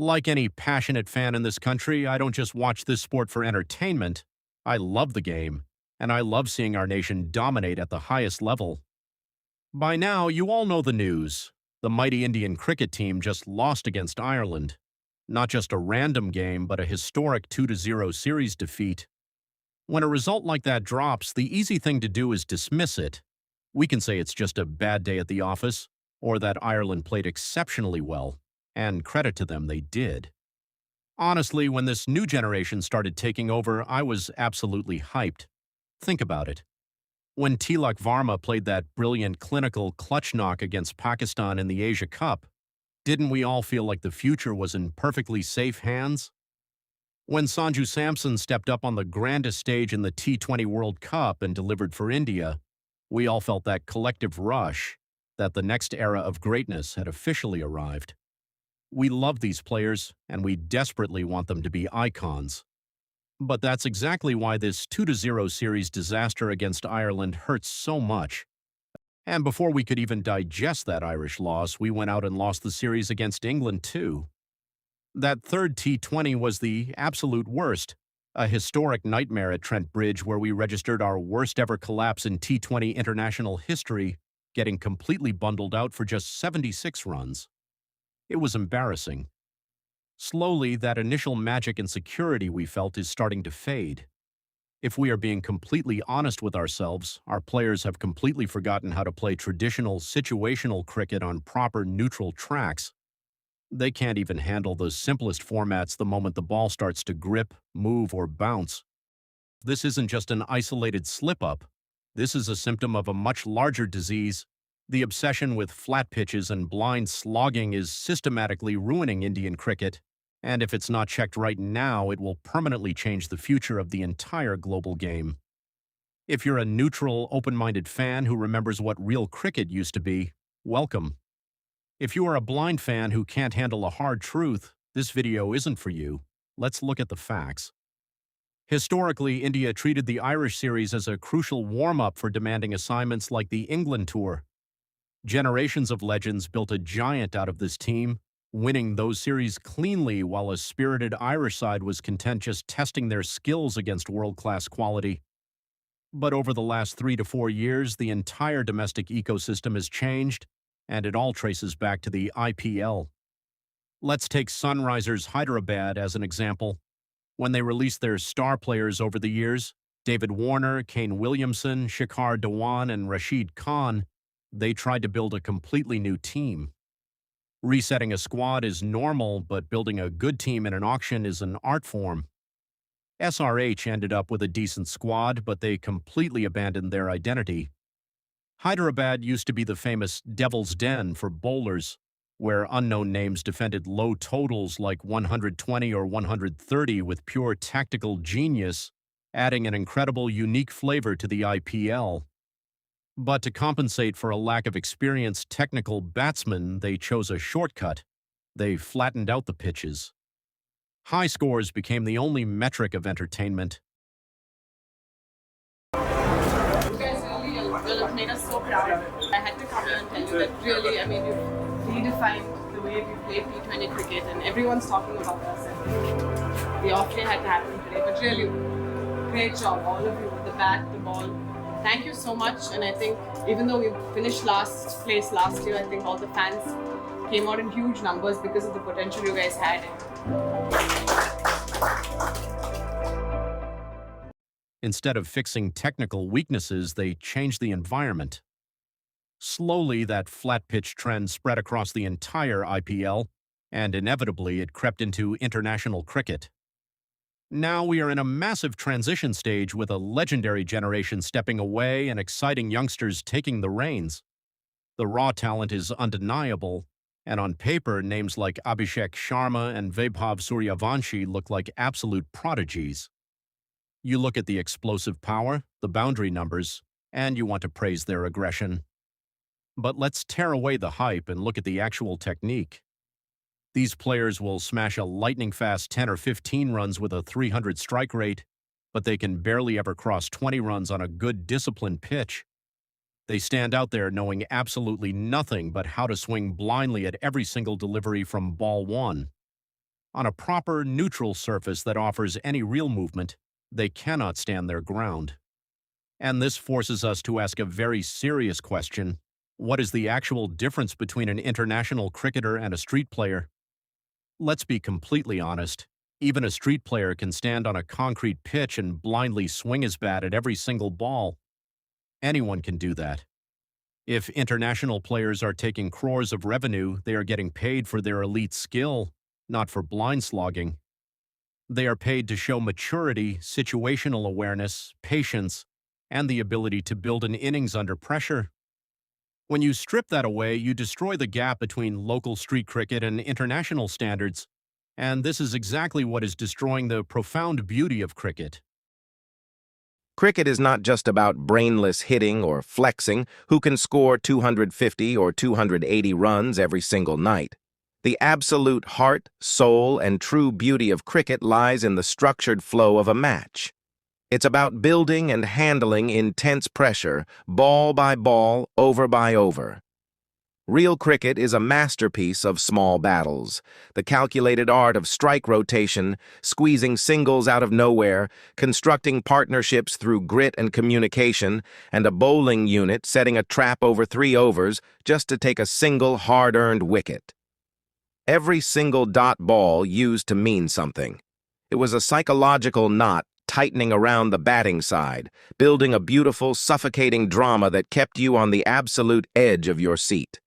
Like any passionate fan in this country, I don't just watch this sport for entertainment. I love the game, and I love seeing our nation dominate at the highest level. By now, you all know the news. The mighty Indian cricket team just lost against Ireland. Not just a random game, but a historic 2-0 series defeat. When a result like that drops, the easy thing to do is dismiss it. We can say it's just a bad day at the office, or that Ireland played exceptionally well, and credit to them, they did. Honestly, when this new generation started taking over, I was absolutely hyped. Think about it. When Tilak Varma played that brilliant clinical clutch knock against Pakistan in the Asia Cup, didn't we all feel like the future was in perfectly safe hands? When Sanju Samson stepped up on the grandest stage in the T20 World Cup and delivered for India, we all felt that collective rush, that the next era of greatness had officially arrived. We love these players, and we desperately want them to be icons. But that's exactly why this 2-0 series disaster against Ireland hurts so much. And before we could even digest that Irish loss, we went out and lost the series against England too. That third T20 was the absolute worst, a historic nightmare at Trent Bridge where we registered our worst ever collapse in T20 international history, getting completely bundled out for just 76 runs. It was embarrassing. Slowly, that initial magic and security we felt is starting to fade. If we are being completely honest with ourselves, our players have completely forgotten how to play traditional situational cricket on proper neutral tracks. They can't even handle the simplest formats the moment the ball starts to grip, move, or bounce. This isn't just an isolated slip-up. This is a symptom of a much larger disease. The obsession with flat pitches and blind slogging is systematically ruining Indian cricket, and if it's not checked right now, it will permanently change the future of the entire global game. If you're a neutral, open-minded fan who remembers what real cricket used to be, welcome. If you are a blind fan who can't handle a hard truth, this video isn't for you. Let's look at the facts. Historically, India treated the Irish series as a crucial warm-up for demanding assignments like the England tour. Generations of legends built a giant out of this team, winning those series cleanly while a spirited Irish side was content just testing their skills against world-class quality. But over the last 3 to 4 years, the entire domestic ecosystem has changed, and it all traces back to the IPL. Let's take Sunrisers Hyderabad as an example. When they released their star players over the years, David Warner, Kane Williamson, Shikhar Dhawan, and Rashid Khan, they tried to build a completely new team. Resetting a squad is normal, but building a good team in an auction is an art form. SRH ended up with a decent squad, but they completely abandoned their identity. Hyderabad used to be the famous Devil's Den for bowlers, where unknown names defended low totals like 120 or 130 with pure tactical genius, adding an incredible unique flavor to the IPL. But to compensate for a lack of experienced technical batsmen, they chose a shortcut. They flattened out the pitches. High scores became the only metric of entertainment. You guys really have made us so proud. I had to come here and tell you that really, I mean, you've redefined the way we play T20 cricket and everyone's talking about us. And the off day had to happen today, but really, great job, all of you, with the bat, the ball. Thank you so much, and I think even though we finished last place last year, I think all the fans came out in huge numbers because of the potential you guys had. Instead of fixing technical weaknesses, they changed the environment. Slowly, that flat pitch trend spread across the entire IPL, and inevitably it crept into international cricket. Now we are in a massive transition stage with a legendary generation stepping away and exciting youngsters taking the reins. The raw talent is undeniable, and on paper, names like Abhishek Sharma and Vaibhav Suryavanshi look like absolute prodigies. You look at the explosive power, the boundary numbers, and you want to praise their aggression. But let's tear away the hype and look at the actual technique. These players will smash a lightning-fast 10 or 15 runs with a 300 strike rate, but they can barely ever cross 20 runs on a good disciplined pitch. They stand out there knowing absolutely nothing but how to swing blindly at every single delivery from ball one. On a proper, neutral surface that offers any real movement, they cannot stand their ground. And this forces us to ask a very serious question. What is the actual difference between an international cricketer and a street player? Let's be completely honest. Even a street player can stand on a concrete pitch and blindly swing his bat at every single ball. Anyone can do that. If international players are taking crores of revenue, they are getting paid for their elite skill, not for blind slogging. They are paid to show maturity, situational awareness, patience, and the ability to build an innings under pressure. When you strip that away, you destroy the gap between local street cricket and international standards, and this is exactly what is destroying the profound beauty of cricket. Cricket is not just about brainless hitting or flexing, who can score 250 or 280 runs every single night. The absolute heart, soul, and true beauty of cricket lies in the structured flow of a match. It's about building and handling intense pressure, ball by ball, over by over. Real cricket is a masterpiece of small battles, the calculated art of strike rotation, squeezing singles out of nowhere, constructing partnerships through grit and communication, and a bowling unit setting a trap over 3 overs just to take a single hard-earned wicket. Every single dot ball used to mean something. It was a psychological knot tightening around the batting side, building a beautiful, suffocating drama that kept you on the absolute edge of your seat.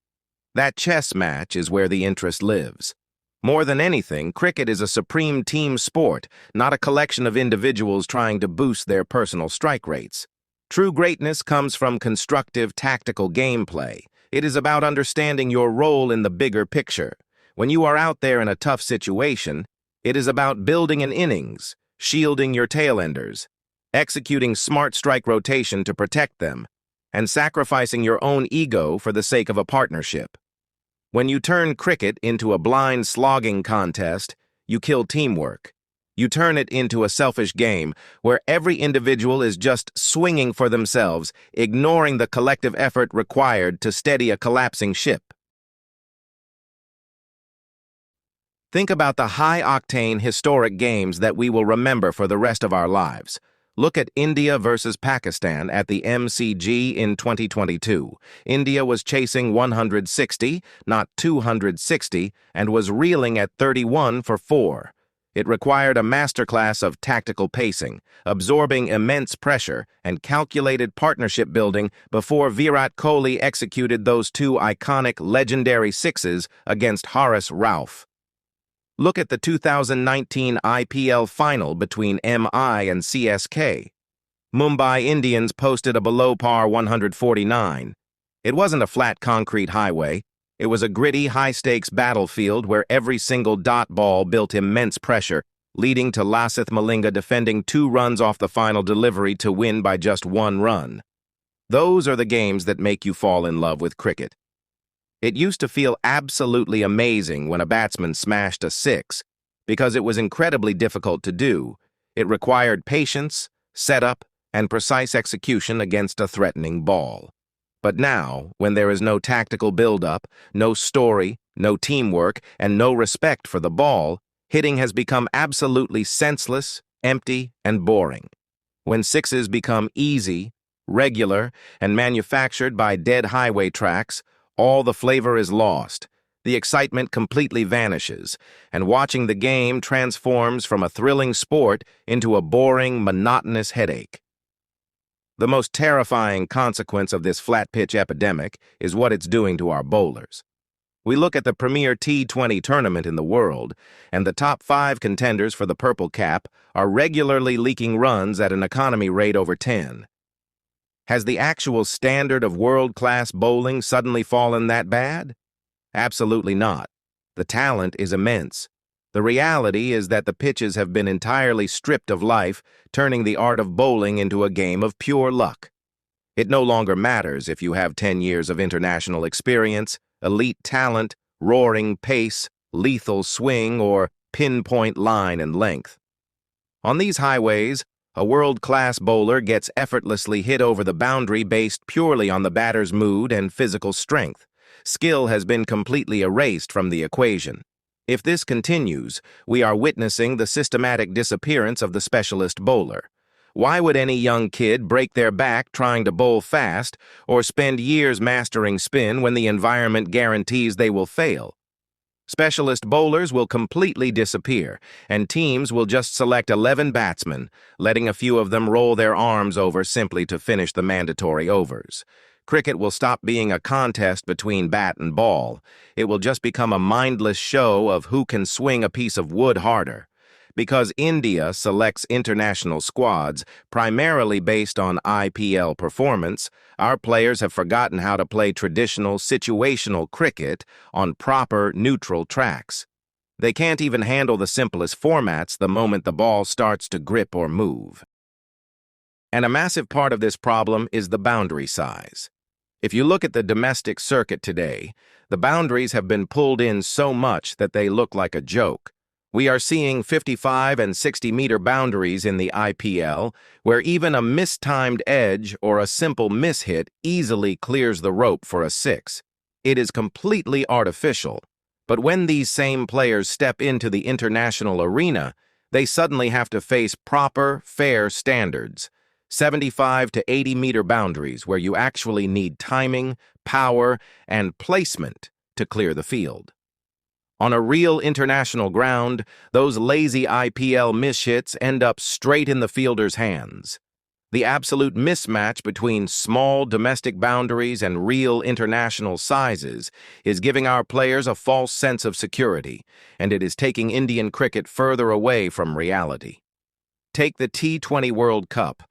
That chess match is where the interest lives. More than anything, cricket is a supreme team sport, not a collection of individuals trying to boost their personal strike rates. True greatness comes from constructive, tactical gameplay. It is about understanding your role in the bigger picture. When you are out there in a tough situation, it is about building an innings, shielding your tailenders, executing smart strike rotation to protect them, and sacrificing your own ego for the sake of a partnership. When you turn cricket into a blind slogging contest, you kill teamwork. You turn it into a selfish game where every individual is just swinging for themselves, ignoring the collective effort required to steady a collapsing ship. Think about the high-octane historic games that we will remember for the rest of our lives. Look at India versus Pakistan at the MCG in 2022. India was chasing 160, not 260, and was reeling at 31 for 4. It required a masterclass of tactical pacing, absorbing immense pressure, and calculated partnership building before Virat Kohli executed those 2 iconic, legendary sixes against Haris Rauf. Look at the 2019 IPL final between MI and CSK. Mumbai Indians posted a below-par 149. It wasn't a flat concrete highway. It was a gritty, high-stakes battlefield where every single dot ball built immense pressure, leading to Lasith Malinga defending 2 runs off the final delivery to win by just 1 run. Those are the games that make you fall in love with cricket. It used to feel absolutely amazing when a batsman smashed a 6, because it was incredibly difficult to do. It required patience, setup, and precise execution against a threatening ball. But now, when there is no tactical build-up, no story, no teamwork, and no respect for the ball, hitting has become absolutely senseless, empty, and boring. When sixes become easy, regular, and manufactured by dead highway tracks, all the flavor is lost, the excitement completely vanishes, and watching the game transforms from a thrilling sport into a boring, monotonous headache. The most terrifying consequence of this flat-pitch epidemic is what it's doing to our bowlers. We look at the premier T20 tournament in the world, and the top 5 contenders for the purple cap are regularly leaking runs at an economy rate over 10. Has the actual standard of world-class bowling suddenly fallen that bad? Absolutely not. The talent is immense. The reality is that the pitches have been entirely stripped of life, turning the art of bowling into a game of pure luck. It no longer matters if you have 10 years of international experience, elite talent, roaring pace, lethal swing, or pinpoint line and length. On these highways, a world-class bowler gets effortlessly hit over the boundary based purely on the batter's mood and physical strength. Skill has been completely erased from the equation. If this continues, we are witnessing the systematic disappearance of the specialist bowler. Why would any young kid break their back trying to bowl fast or spend years mastering spin when the environment guarantees they will fail? Specialist bowlers will completely disappear, and teams will just select 11 batsmen, letting a few of them roll their arms over simply to finish the mandatory overs. Cricket will stop being a contest between bat and ball. It will just become a mindless show of who can swing a piece of wood harder. Because India selects international squads primarily based on IPL performance, our players have forgotten how to play traditional situational cricket on proper neutral tracks. They can't even handle the simplest formats the moment the ball starts to grip or move. And a massive part of this problem is the boundary size. If you look at the domestic circuit today, the boundaries have been pulled in so much that they look like a joke. We are seeing 55 and 60-meter boundaries in the IPL, where even a mistimed edge or a simple mishit easily clears the rope for a six. It is completely artificial. But when these same players step into the international arena, they suddenly have to face proper, fair standards. 75 to 80-meter boundaries where you actually need timing, power, and placement to clear the field. On a real international ground, those lazy IPL mishits end up straight in the fielder's hands. The absolute mismatch between small domestic boundaries and real international sizes is giving our players a false sense of security, and it is taking Indian cricket further away from reality. Take the T20 World Cup.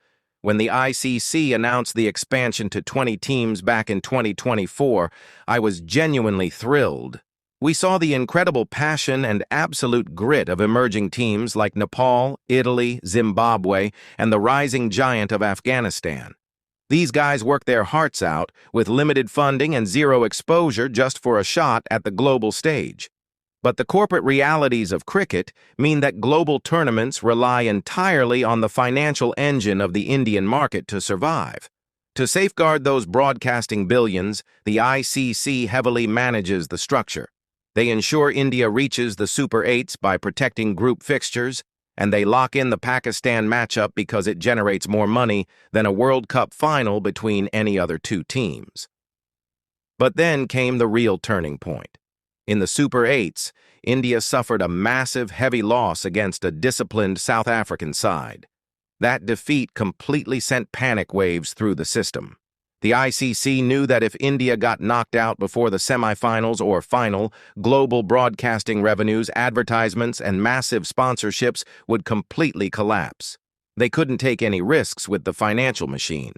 When the ICC announced the expansion to 20 teams back in 2024, I was genuinely thrilled. We saw the incredible passion and absolute grit of emerging teams like Nepal, Italy, Zimbabwe, and the rising giant of Afghanistan. These guys worked their hearts out with limited funding and zero exposure just for a shot at the global stage. But the corporate realities of cricket mean that global tournaments rely entirely on the financial engine of the Indian market to survive. To safeguard those broadcasting billions, the ICC heavily manages the structure. They ensure India reaches the Super 8s by protecting group fixtures, and they lock in the Pakistan matchup because it generates more money than a World Cup final between any other two teams. But then came the real turning point. In the Super 8s, India suffered a massive, heavy loss against a disciplined South African side. That defeat completely sent panic waves through the system. The ICC knew that if India got knocked out before the semifinals or final, global broadcasting revenues, advertisements, and massive sponsorships would completely collapse. They couldn't take any risks with the financial machine.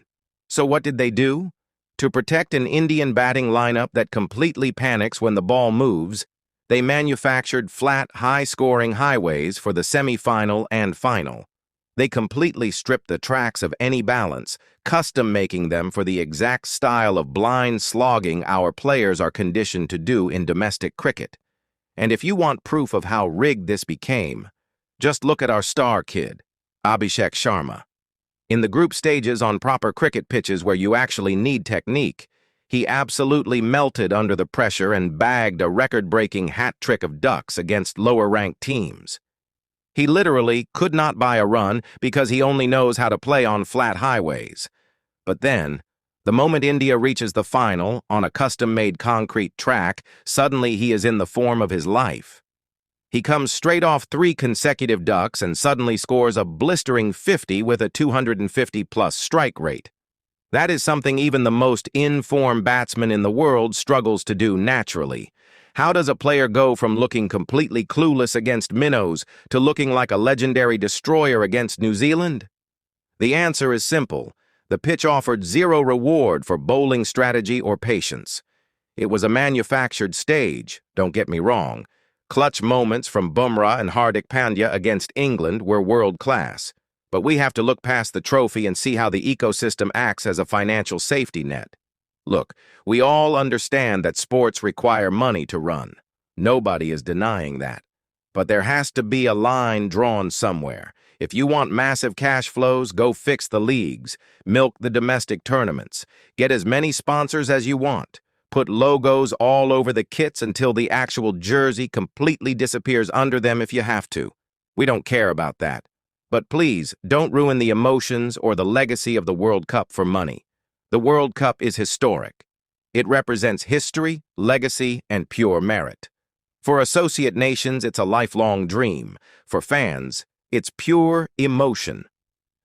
So what did they do? To protect an Indian batting lineup that completely panics when the ball moves, they manufactured flat, high-scoring highways for the semifinal and final. They completely stripped the tracks of any balance, custom-making them for the exact style of blind slogging our players are conditioned to do in domestic cricket. And if you want proof of how rigged this became, just look at our star kid, Abhishek Sharma. In the group stages on proper cricket pitches where you actually need technique, he absolutely melted under the pressure and bagged a record-breaking hat trick of ducks against lower-ranked teams. He literally could not buy a run because he only knows how to play on flat highways. But then, the moment India reaches the final on a custom-made concrete track, suddenly he is in the form of his life. He comes straight off 3 consecutive ducks and suddenly scores a blistering 50 with a 250-plus strike rate. That is something even the most in-form batsman in the world struggles to do naturally. How does a player go from looking completely clueless against minnows to looking like a legendary destroyer against New Zealand? The answer is simple. The pitch offered zero reward for bowling strategy or patience. It was a manufactured stage, don't get me wrong. Clutch moments from Bumrah and Hardik Pandya against England were world-class. But we have to look past the trophy and see how the ecosystem acts as a financial safety net. Look, we all understand that sports require money to run. Nobody is denying that. But there has to be a line drawn somewhere. If you want massive cash flows, go fix the leagues, milk the domestic tournaments, get as many sponsors as you want, put logos all over the kits until the actual jersey completely disappears under them if you have to. We don't care about that. But please, don't ruin the emotions or the legacy of the World Cup for money. The World Cup is historic. It represents history, legacy, and pure merit. For associate nations, it's a lifelong dream. For fans, it's pure emotion.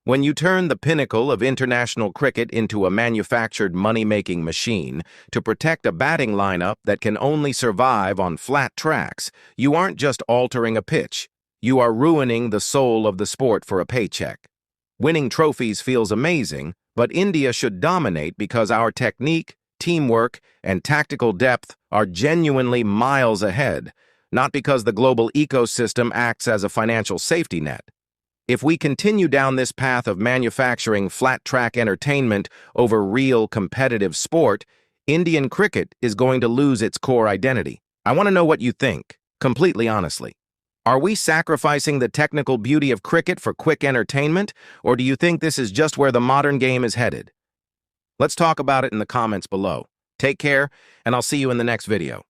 When you turn the pinnacle of international cricket into a manufactured money-making machine to protect a batting lineup that can only survive on flat tracks, you aren't just altering a pitch. You are ruining the soul of the sport for a paycheck. Winning trophies feels amazing, but India should dominate because our technique, teamwork, and tactical depth are genuinely miles ahead, not because the global ecosystem acts as a financial safety net. If we continue down this path of manufacturing flat-track entertainment over real competitive sport, Indian cricket is going to lose its core identity. I want to know what you think, completely honestly. Are we sacrificing the technical beauty of cricket for quick entertainment, or do you think this is just where the modern game is headed? Let's talk about it in the comments below. Take care, and I'll see you in the next video.